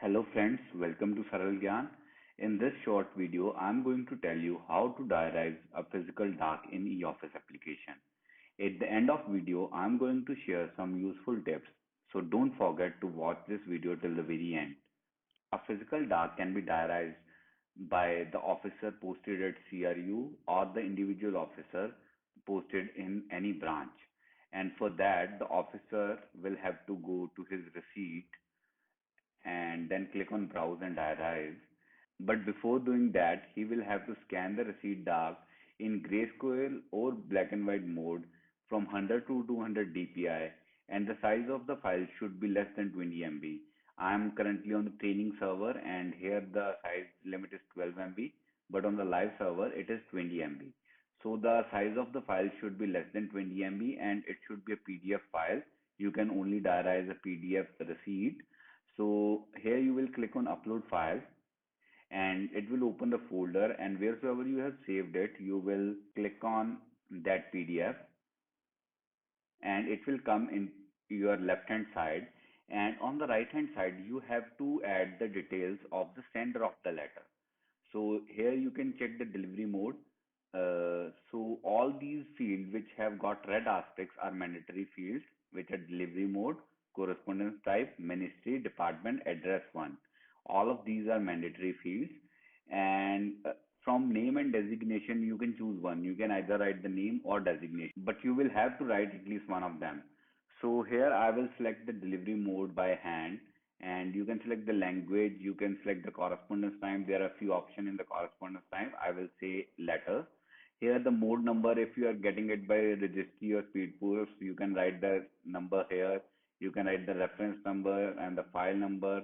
Hello friends, welcome to Saral Gyan. In this short video, I'm going to tell you how to diarize a physical dark in eOffice application. At the end of video, I'm going to share some useful tips, so don't forget to watch this video till the very end. A physical dark can be diarized by the officer posted at CRU or the individual officer posted in any branch. And for that, the officer will have to go to his receipt and then click on browse and diarize. But before doing that, he will have to scan the receipt dark in grayscale or black and white mode from 100 to 200 dpi, and the size of the file should be less than 20 MB. I am currently on the training server and here the size limit is 12 MB, but on the live server it is 20 MB. So the size of the file should be less than 20 MB and it should be a PDF file. You can only diarize a PDF receipt. So here you will click on upload file and it will open the folder, and wheresoever you have saved it, you will click on that PDF and it will come in your left hand side, and on the right hand side you have to add the details of the sender of the letter. So here you can check the delivery mode. So all these fields which have got red asterisks are mandatory fields, which are delivery mode, correspondence type, ministry, department, address one. All of these are mandatory fields. And from name and designation, you can choose one. You can either write the name or designation, but you will have to write at least one of them. So here I will select the delivery mode by hand, and you can select the language, you can select the correspondence time. There are a few options in the correspondence time. I will say letter. Here the mode number, if you are getting it by registry or speed post, you can write the number here. You can write the reference number and the file number,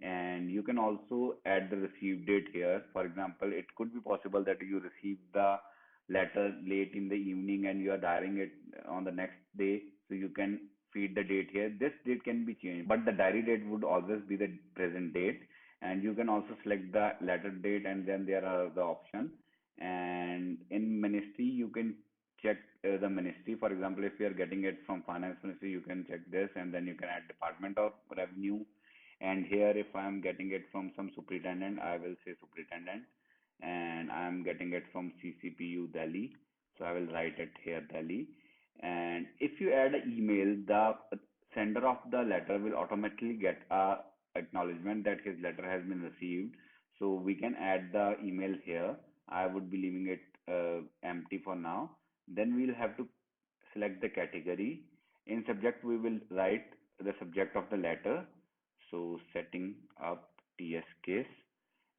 and you can also add the received date here. For example, it could be possible that you received the letter late in the evening and you are diaring it on the next day, so you can feed the date here. This date can be changed, but the diary date would always be the present date. And you can also select the letter date, and then there are the options. And in ministry, you can check the ministry. For example, if you are getting it from finance ministry, you can check this, and then you can add department of revenue. And here, if I am getting it from some superintendent, I will say superintendent. And I am getting it from CCPU Delhi, so I will write it here Delhi. And if you add an email, the sender of the letter will automatically get a acknowledgement that his letter has been received. So we can add the email here. I would be leaving it empty for now. Then we'll have to select the category. In subject, we will write the subject of the letter. So setting up TS case.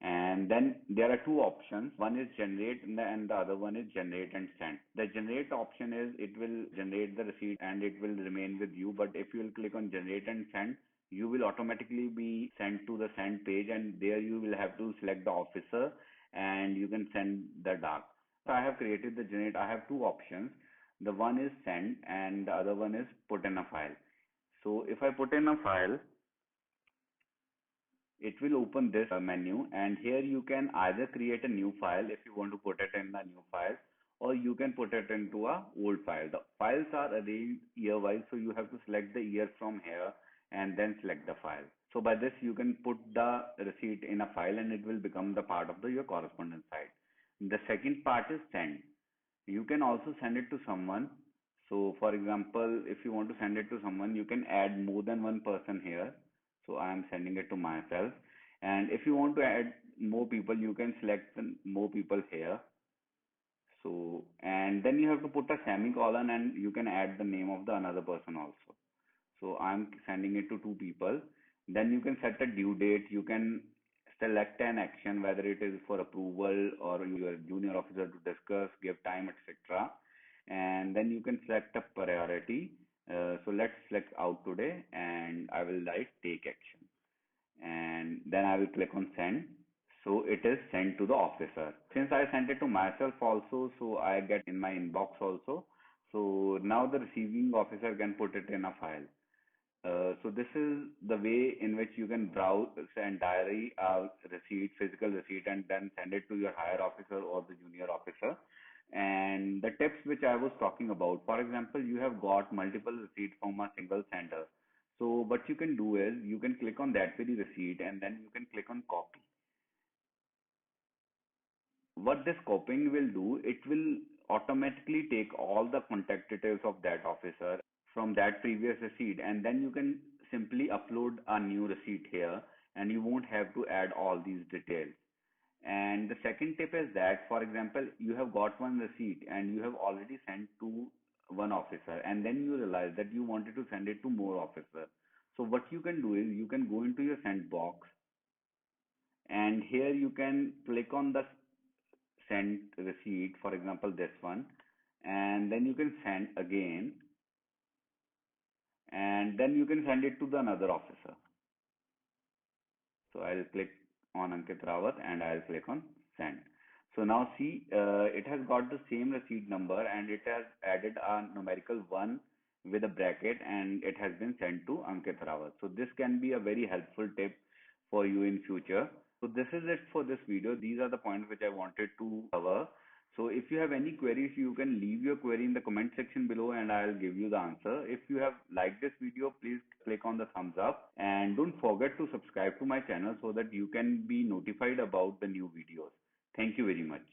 And then there are two options. One is generate and the other one is generate and send. The generate option is it will generate the receipt and it will remain with you. But if you will click on generate and send, you will automatically be sent to the send page, and there you will have to select the officer and you can send the dark. So I have created the generate. I have two options. The one is send and the other one is put in a file. So if I put in a file, it will open this menu, and here you can either create a new file if you want to put it in the new file, or you can put it into a old file. The files are arranged year wise, so you have to select the year from here and then select the file. So by this you can put the receipt in a file and it will become the part of your correspondence site. The second part is send. You can also send it to someone. So for example, if you want to send it to someone, you can add more than one person here. So I am sending it to myself. And if you want to add more people, you can select more people here. So, and then you have to put a semicolon and you can add the name of the another person also. So I'm sending it to two people. Then you can set a due date. You can select an action, whether it is for approval or your junior officer to discuss, give time, etc. And then you can select a priority. So let's select out today and I will write take action. And then I will click on send. So it is sent to the officer. Since I sent it to myself also, so I get in my inbox also. So now the receiving officer can put it in a file. So this is the way in which you can browse and diary a receipt, physical receipt, and then send it to your higher officer or the junior officer. And the tips which I was talking about, for example, you have got multiple receipts from a single sender. So what you can do is you can click on that very receipt and then you can click on copy. What this copying will do, it will automatically take all the contact details of that officer from that previous receipt, and then you can simply upload a new receipt here and you won't have to add all these details. And the second tip is that, for example, you have got one receipt and you have already sent to one officer, and then you realize that you wanted to send it to more officer. So what you can do is you can go into your send box, and here you can click on the send receipt, for example, this one, and then you can send again, and then you can send it to the another officer. So I'll click on Ankit Rawat and I'll click on send. So now see, it has got the same receipt number and it has added a numerical 1 with a bracket, and it has been sent to Ankit Rawat. So this can be a very helpful tip for you in future. So this is it for this video. These are the points which I wanted to cover. So if you have any queries, you can leave your query in the comment section below and I'll give you the answer. If you have liked this video, please click on the thumbs up and don't forget to subscribe to my channel so that you can be notified about the new videos. Thank you very much.